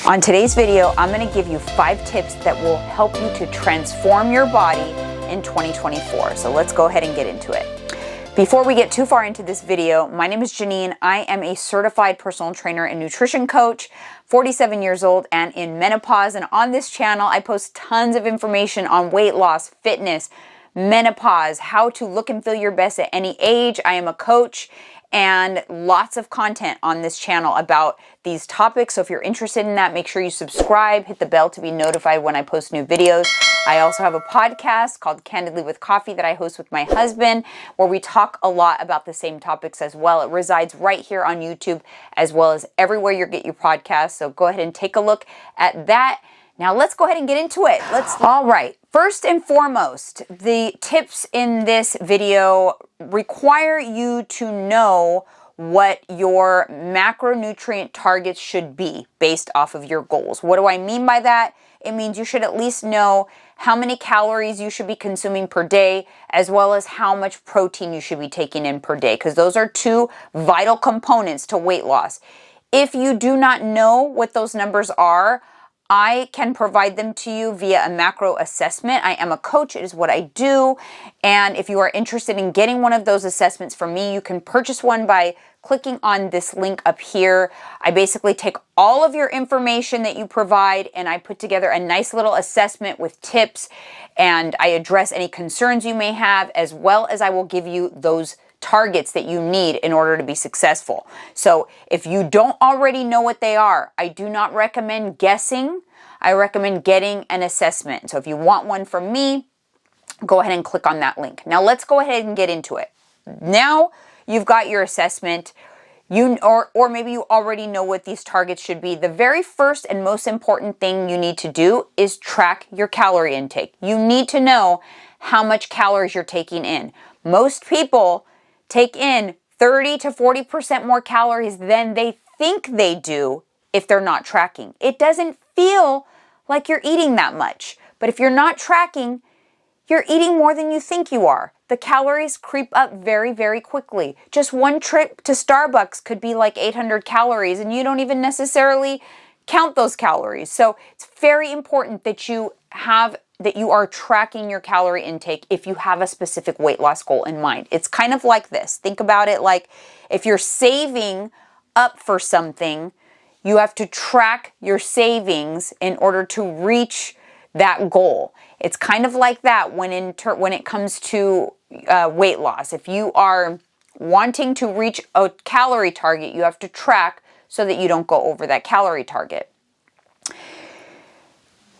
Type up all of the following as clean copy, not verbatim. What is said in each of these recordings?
On today's video, I'm going to give you 5 tips that will help you to transform your body in 2024. So let's go ahead and get into it. Before we get too far into this video, my name is Jeanine. I am a certified personal trainer and nutrition coach, 47 years old and in menopause. And on this channel, I post tons of information on weight loss, fitness, menopause, how to look and feel your best at any age. I am a coach and lots of content on this channel about these topics. So if you're interested in that, make sure you subscribe, hit the bell to be notified when I post new videos. I also have a podcast called Candidly with Coffee that I host with my husband, where we talk a lot about the same topics as well. It resides right here on YouTube as well as everywhere you get your podcasts. So go ahead and take a look at that. Now let's go ahead and get into it. All right. First and foremost, the tips in this video require you to know what your macronutrient targets should be based off of your goals. What do I mean by that? It means you should at least know how many calories you should be consuming per day, as well as how much protein you should be taking in per day, because those are 2 vital components to weight loss. If you do not know what those numbers are, I can provide them to you via a macro assessment. I am a coach. It is what I do. And if you are interested in getting one of those assessments from me, you can purchase one by clicking on this link up here. I basically take all of your information that you provide and I put together a nice little assessment with tips, and I address any concerns you may have, as well as I will give you those targets that you need in order to be successful. So if you don't already know what they are, I do not recommend guessing. I recommend getting an assessment. So if you want one from me, go ahead and click on that link. Now let's go ahead and get into it. Now you've got your assessment, or maybe you already know what these targets should be. The very first and most important thing you need to do is track your calorie intake. You need to know how much calories you're taking in. Most people take in 30 to 40% more calories than they think they do if they're not tracking. It doesn't feel like you're eating that much, but if you're not tracking, you're eating more than you think you are. The calories creep up very, very quickly. Just one trip to Starbucks could be like 800 calories, and you don't even necessarily count those calories. So it's very important that you are tracking your calorie intake if you have a specific weight loss goal in mind. It's kind of like this. Think about it like if you're saving up for something, you have to track your savings in order to reach that goal. It's kind of like that when it comes to weight loss. If you are wanting to reach a calorie target, you have to track so that you don't go over that calorie target.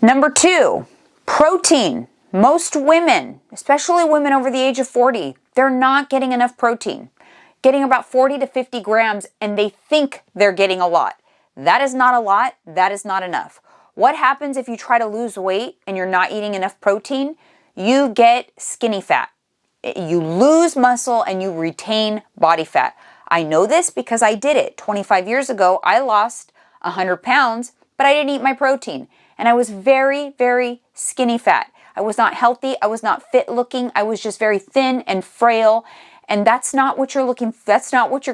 Number 2, protein. Most women, especially women over the age of 40, they're not getting enough protein. Getting about 40 to 50 grams, and they think they're getting a lot. That is not a lot. That is not enough. What happens if you try to lose weight and you're not eating enough protein? You get skinny fat. You lose muscle and you retain body fat. I know this because I did it. 25 years ago, I lost 100 pounds, but I didn't eat my protein. And I was very, very skinny fat. I was not healthy. I was not fit looking. I was just very thin and frail. And that's not what you're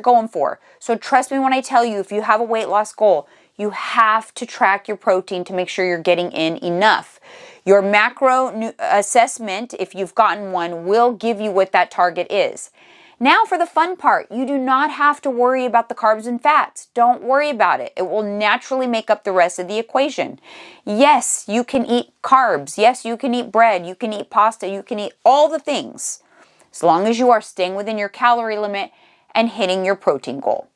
going for. So trust me when I tell you, if you have a weight loss goal, you have to track your protein to make sure you're getting in enough. Your macro assessment, if you've gotten one, will give you what that target is. Now for the fun part, you do not have to worry about the carbs and fats. Don't worry about it. It will naturally make up the rest of the equation. Yes, you can eat carbs. Yes, you can eat bread. You can eat pasta. You can eat all the things, as long as you are staying within your calorie limit and hitting your protein goal.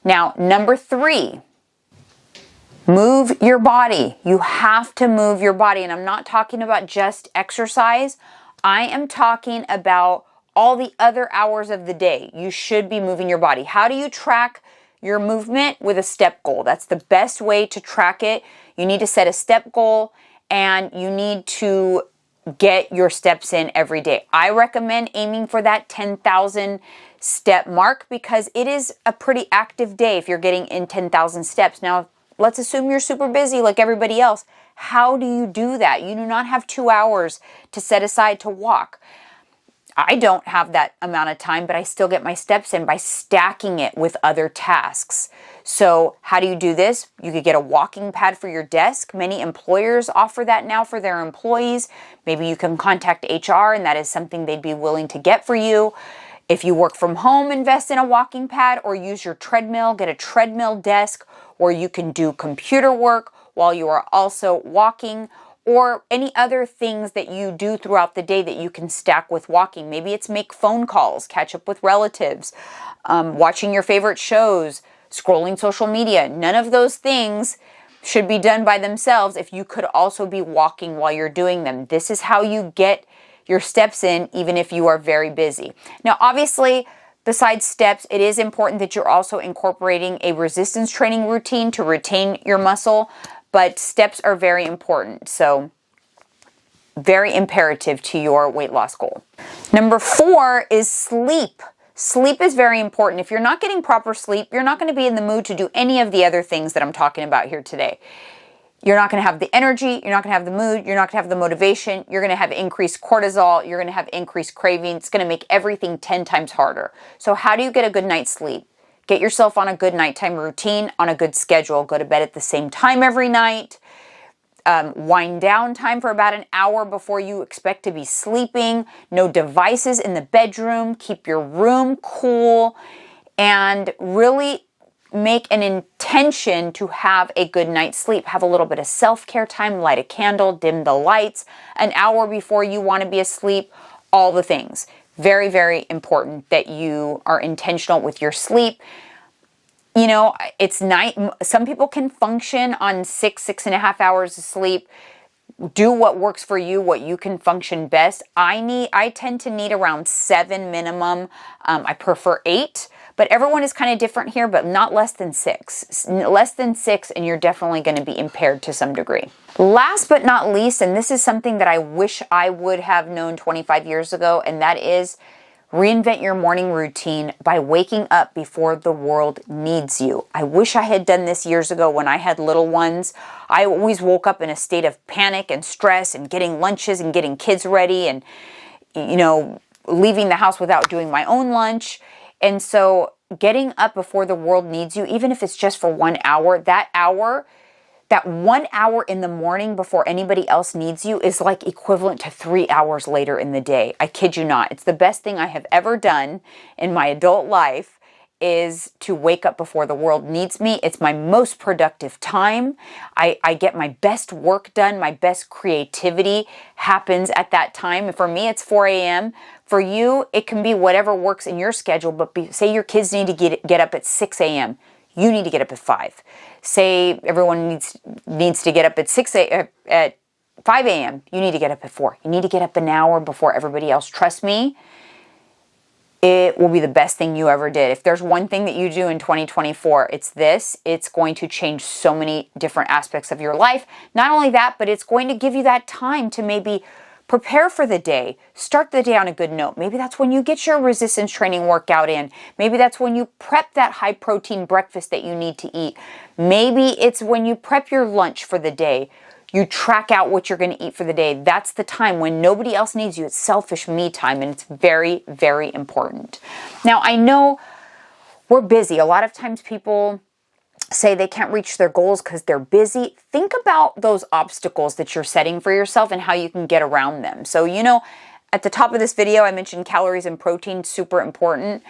Now, number 3, move your body. You have to move your body. And I'm not talking about just exercise. I am talking about all the other hours of the day. You should be moving your body. How do you track your movement? With a step goal. That's the best way to track it. You need to set a step goal and you need to get your steps in every day. I recommend aiming for that 10,000 step mark because it is a pretty active day if you're getting in 10,000 steps. Now, let's assume you're super busy like everybody else. How do you do that? You do not have 2 hours to set aside to walk. I don't have that amount of time, but I still get my steps in by stacking it with other tasks. So how do you do this? You could get a walking pad for your desk. Many employers offer that now for their employees. Maybe you can contact HR and that is something they'd be willing to get for you. If you work from home, invest in a walking pad or use your treadmill. Get a treadmill desk where you can do computer work while you are also walking, or any other things that you do throughout the day that you can stack with walking. Maybe it's make phone calls, catch up with relatives, watching your favorite shows, scrolling social media. None of those things should be done by themselves if you could also be walking while you're doing them. This is how you get your steps in, even if you are very busy. Now, obviously, besides steps, it is important that you're also incorporating a resistance training routine to retain your muscle, but steps are very important. So very imperative to your weight loss goal. Number 4 is sleep. Sleep is very important. If you're not getting proper sleep, you're not going to be in the mood to do any of the other things that I'm talking about here today. You're not going to have the energy, you're not going to have the mood, you're not going to have the motivation, you're going to have increased cortisol, you're going to have increased craving. It's going to make everything 10 times harder. So how do you get a good night's sleep? Get yourself on a good nighttime routine, on a good schedule. Go to bed at the same time every night. Wind down time for about an hour before you expect to be sleeping. No devices in the bedroom. Keep your room cool. And really make an intention to have a good night's sleep. Have a little bit of self-care time. Light a candle. Dim the lights. An hour before you want to be asleep. All the things. Very, very important that you are intentional with your sleep. You know, it's night. Some people can function on 6.5 hours of sleep. Do what works for you, what you can function best. I tend to need around 7 minimum. I prefer 8, but everyone is kind of different here, but not less than 6. Less than 6 and you're definitely going to be impaired to some degree. Last but not least, and this is something that I wish I would have known 25 years ago, and that is reinvent your morning routine by waking up before the world needs you. I wish I had done this years ago when I had little ones. I always woke up in a state of panic and stress and getting lunches and getting kids ready and, you know, leaving the house without doing my own lunch. And so getting up before the world needs you, even if it's just for 1 hour, that 1 hour in the morning before anybody else needs you is like equivalent to 3 hours later in the day. I kid you not. It's the best thing I have ever done in my adult life is to wake up before the world needs me. It's my most productive time. I get my best work done. My best creativity happens at that time. And for me, it's 4 a.m. For you, it can be whatever works in your schedule. But say your kids need to get up at 6 a.m. You need to get up at 5. Say everyone needs to get up at 5 a.m. You need to get up at 4. You need to get up an hour before everybody else. Trust me, it will be the best thing you ever did. If there's one thing that you do in 2024, it's this. It's going to change so many different aspects of your life. Not only that, but it's going to give you that time to maybe prepare for the day. Start the day on a good note. Maybe that's when you get your resistance training workout in. Maybe that's when you prep that high protein breakfast that you need to eat. Maybe it's when you prep your lunch for the day. You track out what you're going to eat for the day. That's the time when nobody else needs you. It's selfish me time, and it's very, very important. Now, I know we're busy. A lot of times people say they can't reach their goals because they're busy. Think about those obstacles that you're setting for yourself and how you can get around them. So, you know, at the top of this video, I mentioned calories and protein, super important.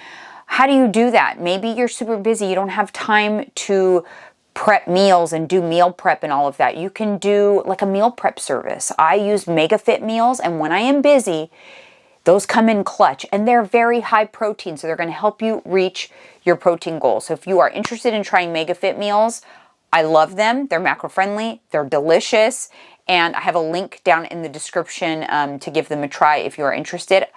How do you do that? Maybe you're super busy. You don't have time to prep meals and do meal prep and all of that. You can do like a meal prep service. I use MegaFit Meals, and when I am busy, those come in clutch, and they're very high protein, so they're going to help you reach your protein goal. So if you are interested in trying MegaFit Meals, I love them. They're macro-friendly, they're delicious, and I have a link down in the description to give them a try if you are interested.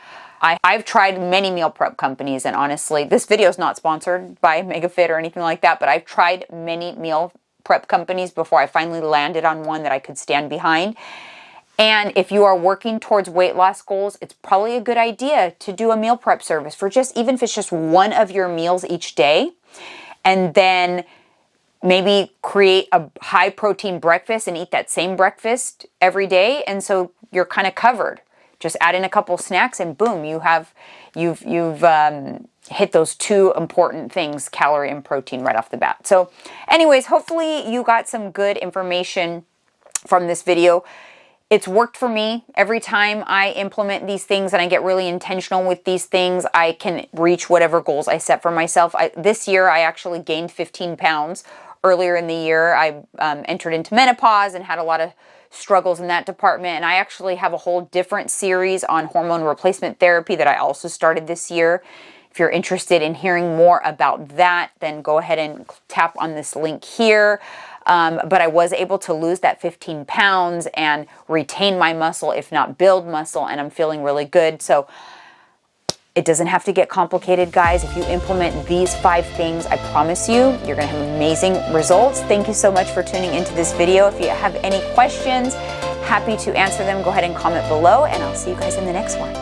I've tried many meal prep companies, and honestly, this video is not sponsored by MegaFit or anything like that, but I've tried many meal prep companies before I finally landed on one that I could stand behind. And if you are working towards weight loss goals, it's probably a good idea to do a meal prep service for just, even if it's just one of your meals each day, and then maybe create a high protein breakfast and eat that same breakfast every day. And so you're kind of covered. Just add in a couple snacks and boom, you've hit those two important things, calorie and protein, right off the bat. So anyways, hopefully you got some good information from this video. It's worked for me. Every time I implement these things and I get really intentional with these things, I can reach whatever goals I set for myself. This year, I actually gained 15 pounds. Earlier in the year, I entered into menopause and had a lot of struggles in that department. And I actually have a whole different series on hormone replacement therapy that I also started this year. If you're interested in hearing more about that, then go ahead and tap on this link here. But I was able to lose that 15 pounds and retain my muscle, if not build muscle, and I'm feeling really good. So it doesn't have to get complicated, guys. If you implement these 5 things, I promise you, you're gonna have amazing results. Thank you so much for tuning into this video. If you have any questions, happy to answer them. Go ahead and comment below, and I'll see you guys in the next one.